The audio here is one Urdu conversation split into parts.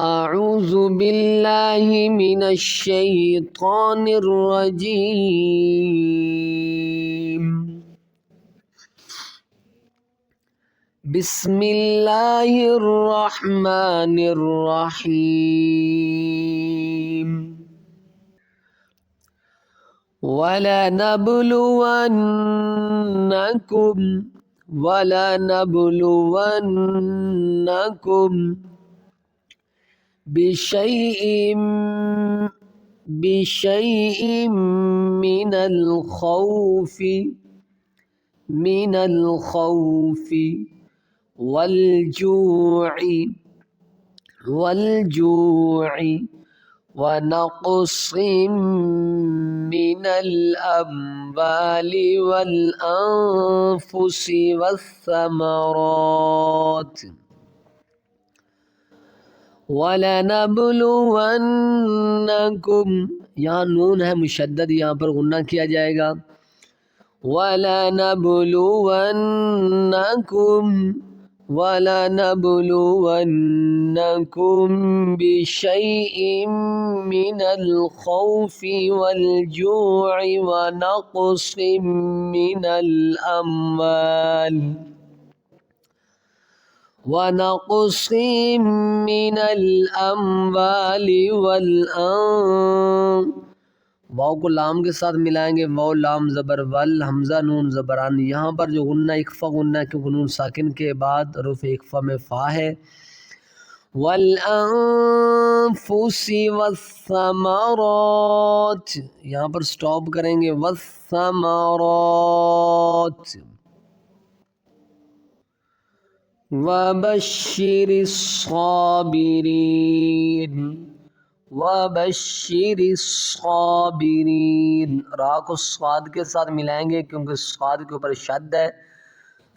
أعوذ بالله من الشيطان الرجيم. بسم الله الرحمن الرحيم. ولنبلونكم بشيء من الخوف والجوع ونقص من الأموال والأنفس والثمرات وَلَنَبْلُوَنَّكُمْ، یہاں نون ہے مشدد، یہاں پر غنہ کیا جائے گا. وَلَنَبْلُوَنَّكُمْ بِشَيْءٍ مِّنَ الْخَوْفِ وَالْجُوعِ وَنَقْصٍ مِّنَ الْأَمْوَالِ واؤ کو لام کے ساتھ ملائیں گے، واؤ لام زبر ول، حمزہ نون زبران. یہاں پر جو غنہ اخفا غنہ ہے کیونکہ نون ساکن کے بعد حروف اخفا میں فا ہے. والانفس والثمرات، یہاں پر سٹاپ کریں گے، والثمرات. وَبَشِّرِ الصَّابِرِينَ، را کو صاد کے ساتھ ملائیں گے کیونکہ صاد کے اوپر شد ہے.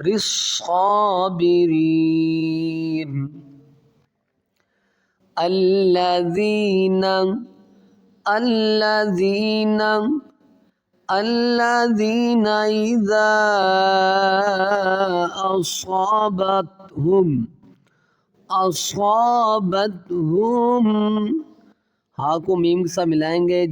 الصابرین الذین اذا اصابتهم، ہاں کو میم کے ساتھ ملائیں گے.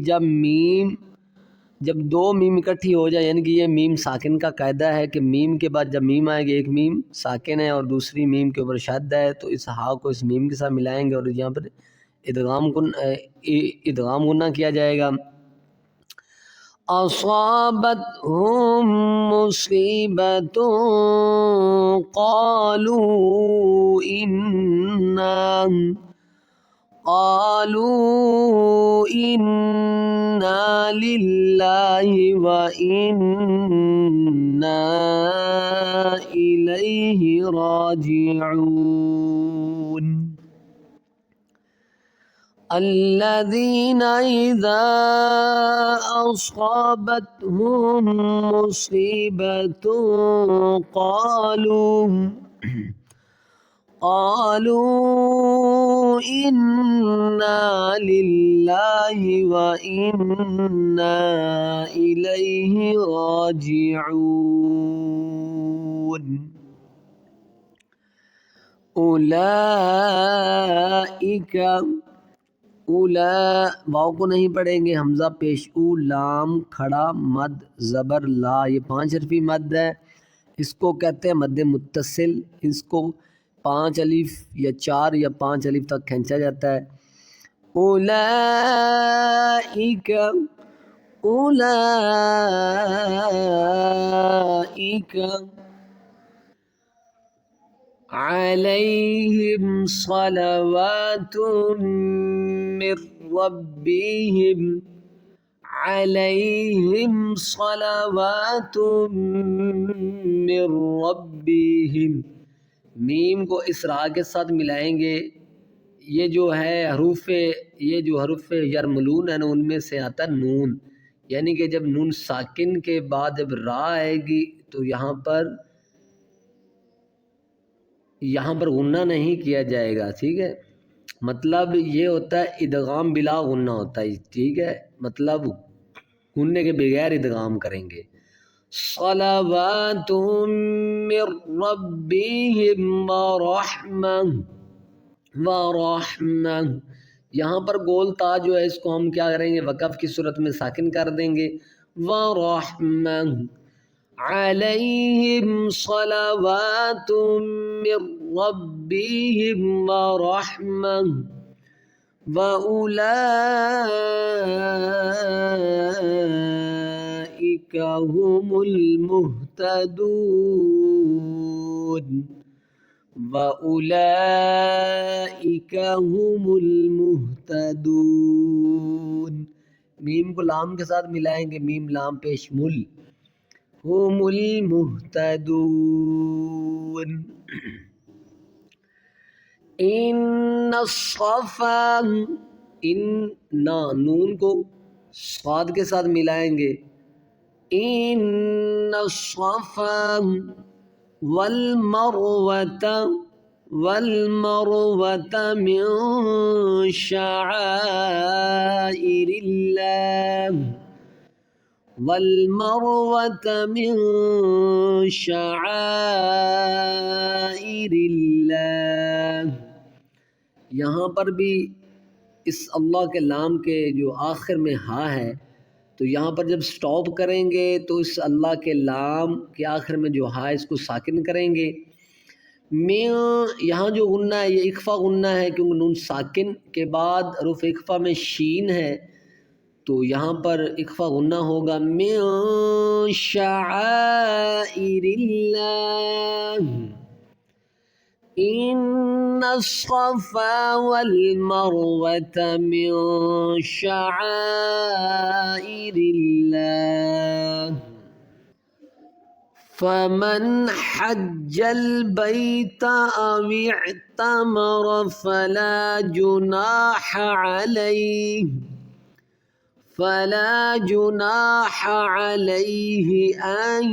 جب دو میم اکٹھی ہو جائے، یعنی کہ یہ میم ساکن کا قاعدہ ہے کہ میم کے بعد جب میم آئے گی، ایک میم ساکن ہے اور دوسری میم کے اوپر شد ہے، تو اس ہاں کو اس میم کے ساتھ ملائیں گے اور یہاں پر ادغام گنہ کیا جائے گا. اصابتهم مصیبۃ قالوا انا للہ وانا الیہ راجعون. الذین اذا اصابتهم مصیبۃ قالوا انا للہ وانا الیہ راجعون. اولئک، واؤ کو نہیں پڑھیں گے، حمزہ پیش او، لام کھڑا مد زبر لا، یہ 5 حرفی مد ہے. اس کو کہتے ہیں مد متصل. اس کو 5 الف یا 4 یا 5 الف تک کھینچا جاتا ہے. اولئک علیہم صلوات من ربہم، علیہم صلوات من ربہم. میم کو اس را کے ساتھ ملائیں گے. یہ جو حروف یرملون ہے نا، ان میں سے آتا نون، یعنی کہ جب نون ساکن کے بعد جب را آئے گی تو یہاں پر غنہ نہیں کیا جائے گا. ٹھیک ہے، مطلب یہ ہوتا ہے ادغام بلا غنہ ہوتا ہے. ٹھیک ہے، مطلب غننے کے بغیر ادغام کریں گے. صلوات من ربهم ورحمہ، ورحمہ، یہاں پر گول تا جو ہے اس کو ہم کیا کریں گے، وقف کی صورت میں ساکن کر دیں گے، ورحمہ، علیہم صلوات من ربہم ورحمہ وأولئك هم المهتدون، وأولئك هم المهتدون، میم کو لام کے ساتھ ملائیں گے، میم لام پیش مل، هم المهتدون۔ ان الصفا، ان نون کو صاد کے ساتھ ملائیں گے، ان الصفا والمروۃ من شعائر اللہ، والمروۃ من شعائر اللہ، یہاں پر بھی اس اللہ کے لام کے جو آخر میں ہا ہے، تو یہاں پر جب سٹاپ کریں گے تو اس اللہ کے لام کے آخر میں جو ہا ہے اس کو ساکن کریں گے۔ یہاں جو غنہ ہے یہ اخفا غنہ ہے، کیونکہ نون ساکن کے بعد حروف اخفا میں شین ہے، تو یہاں پر اخفا غنہ ہوگا، من شعائر اللہ، ان الصفا والمروۃ من شعائر اللہ، فمن حج البیت او اعتمر فلا جناح علیہ ان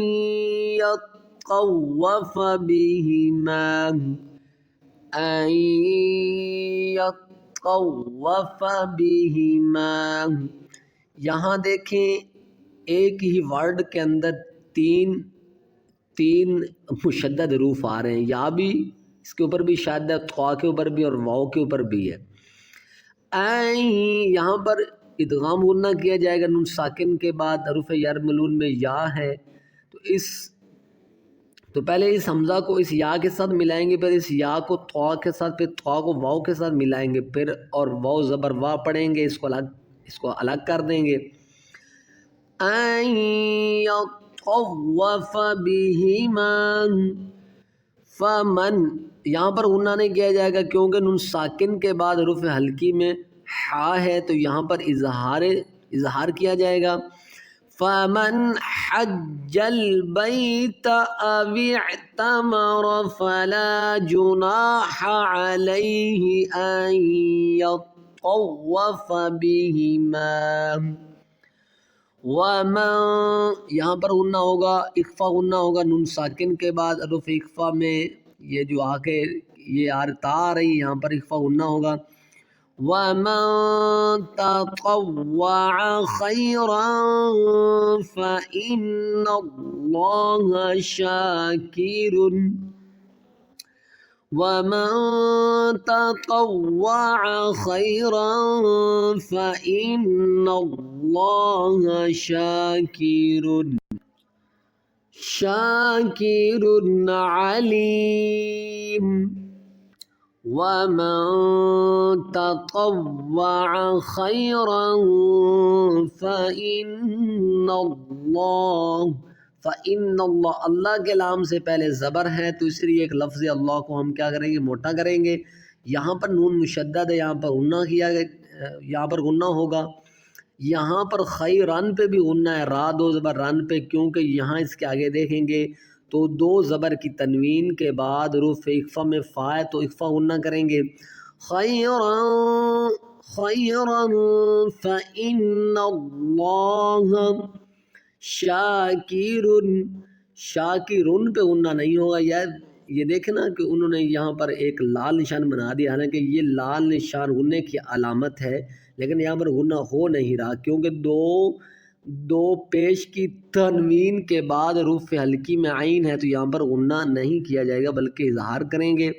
يطوف بہما، یہاں دیکھیں ایک ہی ورڈ کے اندر تین مشدد حروف آ رہے ہیں، یا بھی اس کے اوپر بھی شاید ہے، خوا کے اوپر بھی اور واؤ کے اوپر بھی ہے۔ یہاں پر ادغام غنہ کیا جائے گا، نون ساکن کے بعد حروف یرملون میں یا ہے، تو پہلے اس حمزہ کو اس یا کے ساتھ ملائیں گے، پھر اس یا کو طوا کے ساتھ، پھر طوا کو واؤ کے ساتھ ملائیں گے، پھر اور واؤ زبر وا پڑھیں گے، اس کو الگ کر دیں گے، ان یطوف بہما، فمن، یہاں پر غنہ نہیں کیا جائے گا کیونکہ نون ساکن کے بعد حروف حلقی میں ہا ہے، تو یہاں پر اظہار کیا جائے گا، فمن حج البیت او اعتمر فلا جناح علیہ ان یطوف بہما، ومن، یہاں پر غنہ ہوگا، اخفا غنہ ہوگا نون ساکن کے بعد حروف اخفا میں، یہ جو آگے یہ تا آ رہی ہے یہاں پر اخفا غنہ ہوگا، وَمَن تَطَوَّعَ خَيْرًا فَإِنَّ اللَّهَ شَاكِرٌ، وَمَن تَطَوَّعَ خَيْرًا فَإِنَّ اللَّهَ شَاكِرٌ عَلِيمٌ، وَمَن تَطَوَّعَ خَيْرًا فَإِنَّ اللَّهَ، اللہ کے لام سے پہلے زبر ہے تو اس لیے ایک لفظ اللہ کو ہم کیا کریں گے، موٹا کریں گے، یہاں پر نون مشدد ہے، یہاں پر غنہ کیا گیا، یہاں پر غنہ ہوگا، یہاں پر خیرن پہ بھی غنہ ہے، را دو زبر رن پہ، کیونکہ یہاں اس کے آگے دیکھیں گے تو دو زبر کی تنوین کے بعد حروف اخفا میں فا ہے تو اخفا غنہ کریں گے، خیرا فإن اللہ شاکرن پہ غنہ نہیں ہوگا، یہ دیکھیں نا کہ انہوں نے یہاں پر ایک لال نشان بنا دیا، حالانکہ یہ لال نشان غنہ کی علامت ہے، لیکن یہاں پر غنہ ہو نہیں رہا کیونکہ دو پیش کی تنوین کے بعد حروف حلقی میں عین ہے، تو یہاں پر غنہ نہیں کیا جائے گا بلکہ اظہار کریں گے،